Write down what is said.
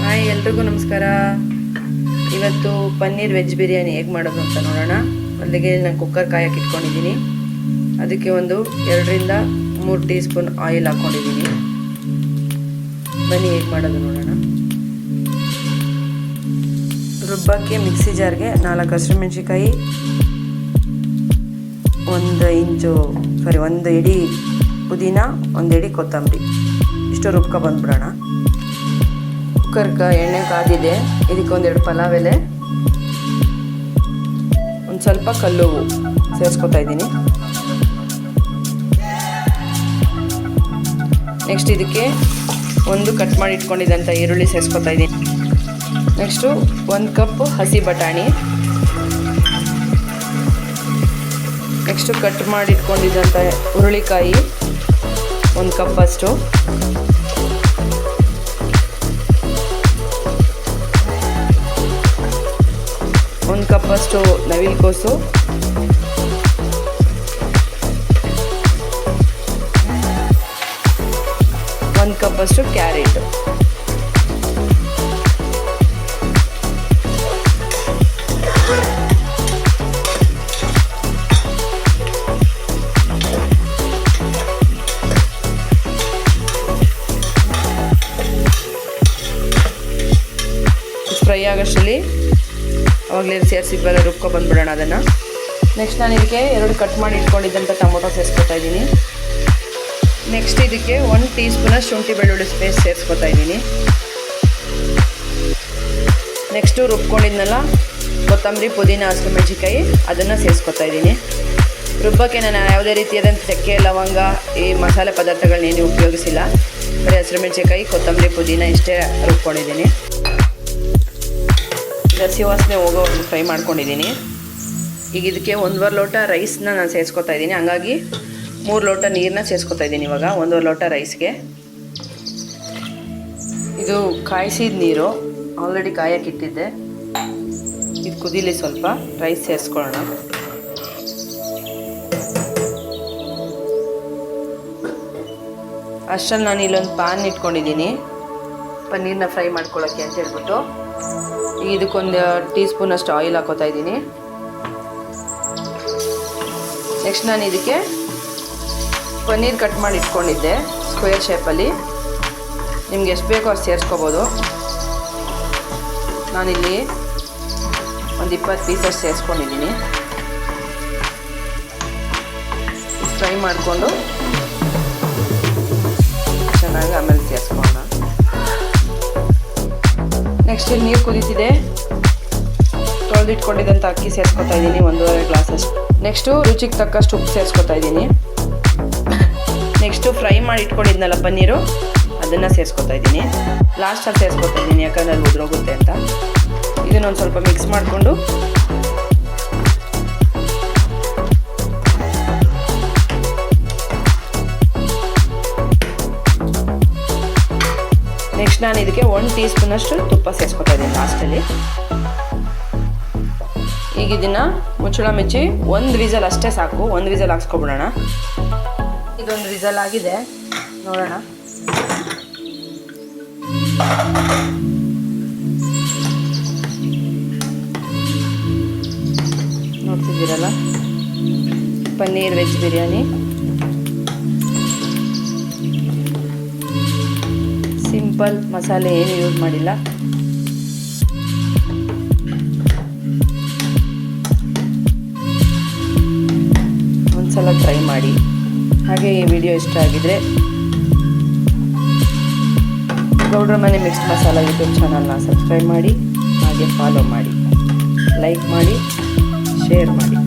Hi ಎಲ್ರಿಗೂ ನಮಸ್ಕಾರ. ಇವತ್ತು ಪನ್ನೀರ್ ವೆಜ್ ಬಿರಿಯಾನಿ ಹೇಗೆ ಮಾಡೋದು ಅಂತ ನೋಡೋಣ. ಅಲ್ಲಿಗೆ ನಾನು ಕುಕ್ಕರ್ ಕಾಯಕ್ಕೆ ಇಟ್ಕೊಂಡಿದ್ದೀನಿ. ಅದಕ್ಕೆ ಒಂದು 2 ರಿಂದ 3 ಟೀ ಸ್ಪೂನ್ ಆಯಿಲ್ ಹಾಕ್ಕೊಂಡಿದ್ದೀನಿ. ಬನ್ನಿ ಹೇಗೆ ಮಾಡೋದು ನೋಡೋಣ. ರುಬ್ಬಕ್ಕೆ ಮಿಕ್ಸಿ ಜಾರ್ಗೆ 4 ಹಸಿಮೆಣಸಿನಕಾಯಿ, 1 ಇಡಿ ಪುದೀನ, 1 ಇಡಿ ಕೊತ್ತಂಬರಿ, ಇಷ್ಟು ರುಬ್ಕೊ ಬಂದ್ಬಿಡೋಣ. ಕುಕ್ಕರ್ಗೆ ಎಣ್ಣೆ ಕಾದಿದೆ. ಇದಕ್ಕೆ 1-2 ಪಲಾವ್ ಎಲೆ, ಒಂದು ಸ್ವಲ್ಪ ಕಲ್ಲು ಸೇರಿಸ್ಕೊತಾ ಇದ್ದೀನಿ. ನೆಕ್ಸ್ಟ್ ಇದಕ್ಕೆ ಒಂದು ಕಟ್ ಮಾಡಿ ಇಟ್ಕೊಂಡಿದ್ದಂಥ ಈರುಳ್ಳಿ ಸೇರಿಸ್ಕೊತಾ ಇದ್ದೀನಿ. ನೆಕ್ಸ್ಟು 1 ಕಪ್ ಹಸಿ ಬಟಾಣಿ, ನೆಕ್ಸ್ಟು ಕಟ್ ಮಾಡಿ ಇಟ್ಕೊಂಡಿದ್ದಂಥ ಹುರುಳಿಕಾಯಿ 1 ಕಪ್ ಅಷ್ಟು, ಒಂದು ಕಪ್ಪಷ್ಟು ನವಿಲುಕೋಸು, ಒಂದು ಕಪ್ಪಷ್ಟು ಕ್ಯಾರೆಟ್, ಫ್ರೈ ಆಗೋಷ್ಟರಲ್ಲಿ ಅವಾಗಲೇ ಸೇರಿಸಿದ್ವಲ್ಲ ರುಬ್ಕೊ ಬಂದ್ಬಿಡೋಣ ಅದನ್ನು. ನೆಕ್ಸ್ಟ್ ನಾನು ಇದಕ್ಕೆ 2 ಕಟ್ ಮಾಡಿ ಇಟ್ಕೊಂಡಿದ್ದಂಥ ಟೊಮೊಟೊ ಸೇರಿಸ್ಕೊತಾ ಇದ್ದೀನಿ. ನೆಕ್ಸ್ಟ್ ಇದಕ್ಕೆ 1 ಟೀ ಸ್ಪೂನಷ್ಟು ಶುಂಠಿ ಬೆಳ್ಳುಳ್ಳಿ ಪೇಸ್ಟ್ ಸೇರಿಸ್ಕೊತಾ ಇದ್ದೀನಿ. ನೆಕ್ಸ್ಟು ರುಬ್ಕೊಂಡಿದ್ನಲ್ಲ ಕೊತ್ತಂಬರಿ, ಪುದೀನ, ಹಸಿಮೆಣಸಿನಕಾಯಿ ಅದನ್ನು ಸೇರಿಸ್ಕೊತಾ ಇದ್ದೀನಿ. ರುಬ್ಬಕ್ಕೆ ನಾನು ಯಾವುದೇ ರೀತಿಯಾದಂಥ ಚಕ್ಕೆ, ಲವಂಗ, ಈ ಮಸಾಲೆ ಪದಾರ್ಥಗಳನ್ನೇನು ಉಪಯೋಗಿಸಿಲ್ಲ. ಬರೀ ಹಸಿಮೆಣಸಿನಕಾಯಿ, ಕೊತ್ತಂಬರಿ, ಪುದೀನ ಇಷ್ಟೇ ರುಬ್ಕೊಂಡಿದ್ದೀನಿ. ಹಸಿ ವಾಸನೆ ಹೋಗೋವರೆಗೂ ಫ್ರೈ ಮಾಡ್ಕೊಂಡಿದ್ದೀನಿ. ಈಗ ಇದಕ್ಕೆ 1.25 ಲೋಟ ರೈಸ್ನ ನಾನು ಸೇರಿಸ್ಕೊತಾ ಇದ್ದೀನಿ. ಹಂಗಾಗಿ 3 ಲೋಟ ನೀರನ್ನ ಸೇರಿಸ್ಕೊತಾ ಇದ್ದೀನಿ. ಇವಾಗ 1.25 ಲೋಟ ರೈಸ್ಗೆ ಇದು ಕಾಯಿಸಿದ ನೀರು ಆಲ್ರೆಡಿ ಕಾಯಕ್ಕೆ ಇಟ್ಟಿದ್ದೆ. ಇದು ಕುದೀಲಿ, ಸ್ವಲ್ಪ ರೈಸ್ ಸೇರಿಸ್ಕೊಳ್ಳೋಣ. ಅಷ್ಟರಲ್ಲಿ ನಾನು ಇಲ್ಲೊಂದು ಪ್ಯಾನ್ ಇಟ್ಕೊಂಡಿದ್ದೀನಿ ಪನ್ನೀರನ್ನ ಫ್ರೈ ಮಾಡ್ಕೊಳ್ಳೋಕ್ಕೆ ಅಂತ ಹೇಳ್ಬಿಟ್ಟು. ಇದಕ್ಕೊಂದು ಟೀ ಸ್ಪೂನಷ್ಟು ಆಯಿಲ್ ಹಾಕೋತಾ ಇದ್ದೀನಿ. ನೆಕ್ಸ್ಟ್ ನಾನು ಇದಕ್ಕೆ ಪನ್ನೀರ್ ಕಟ್ ಮಾಡಿ ಇಟ್ಕೊಂಡಿದ್ದೆ ಸ್ಕ್ವೇರ್ ಶೇಪಲ್ಲಿ. ನಿಮ್ಗೆ ಎಷ್ಟು ಬೇಕೋ ಅಷ್ಟು ಸೇರಿಸ್ಕೋಬೋದು. ನಾನಿಲ್ಲಿ ಒಂದು 20 ಪೀಸಷ್ಟು ಸೇರಿಸ್ಕೊಂಡಿದ್ದೀನಿ. ಫ್ರೈ ಮಾಡಿಕೊಂಡು ಚೆನ್ನಾಗಿ ಆಮೇಲೆ ಸೇರಿಸ್ಕೊಳ್ಳೋಣ. ನೆಕ್ಸ್ಟ್ ಇಲ್ಲಿ ನೀರು ಕುದೀತಿದೆ. ತೊಳೆದಿಟ್ಕೊಂಡಿದ್ದಂಥ ಅಕ್ಕಿ ಸೇರಿಸ್ಕೊತಾ ಇದ್ದೀನಿ, 1.5 ಗ್ಲಾಸಷ್ಟು. ನೆಕ್ಸ್ಟು ರುಚಿಗೆ ತಕ್ಕಷ್ಟು ಉಪ್ಪು ಸೇರಿಸ್ಕೊತಾ ಇದ್ದೀನಿ. ನೆಕ್ಸ್ಟು ಫ್ರೈ ಮಾಡಿ ಇಟ್ಕೊಂಡಿದ್ನಲ್ಲ ಪನ್ನೀರು, ಅದನ್ನು ಸೇರಿಸ್ಕೊತಾ ಇದ್ದೀನಿ. ಲಾಸ್ಟಲ್ಲಿ ಸೇರಿಸ್ಕೊತಾ ಇದ್ದೀನಿ, ಯಾಕಂದರೆ ಅದು ಉದುರೋಗುತ್ತೆ ಅಂತ. ಇದನ್ನೊಂದು ಸ್ವಲ್ಪ ಮಿಕ್ಸ್ ಮಾಡಿಕೊಂಡು ನೆಕ್ಸ್ಟ್ ನಾನು ಇದಕ್ಕೆ 1 ಟೀ ಸ್ಪೂನಷ್ಟು ತುಪ್ಪ ಸೇರಿಸ್ಕೊತಾ ಇದ್ದೀನಿ ಲಾಸ್ಟಲ್ಲಿ. ಈಗ ಇದನ್ನು ಮುಚ್ಚಳ ಮುಚ್ಚಿ 1 ವಿಸಲ್ ಅಷ್ಟೇ ಸಾಕು. 1 ವಿಸಲ್ ಹಾಕ್ಸ್ಕೊಬಿಡೋಣ. ಇದೊಂದು ವಿಸಲ್ ಆಗಿದೆ, ನೋಡೋಣ. ನೋಡ್ತಿದ್ದೀರಲ್ಲ, ಪನ್ನೀರ್ ವೆಜ್ ಬಿರಿಯಾನಿ ಸಿಂಪಲ್, ಮಸಾಲೆ ಏನು ಯೂಸ್ ಮಾಡಿಲ್ಲ. ಒಂದ್ಸಲ ಟ್ರೈ ಮಾಡಿ. ಹಾಗೆ ಈ ವಿಡಿಯೋ ಇಷ್ಟ ಆಗಿದ್ರೆ ಗೌಡ್ರ ಮನೆ ಮಿಕ್ಸ್ ಮಸಾಲ ಯೂಟ್ಯೂಬ್ ಚಾನಲ್ನ ಸಬ್ಸ್ಕ್ರೈಬ್ ಮಾಡಿ, ಹಾಗೆ ಫಾಲೋ ಮಾಡಿ, ಲೈಕ್ ಮಾಡಿ, ಶೇರ್ ಮಾಡಿ.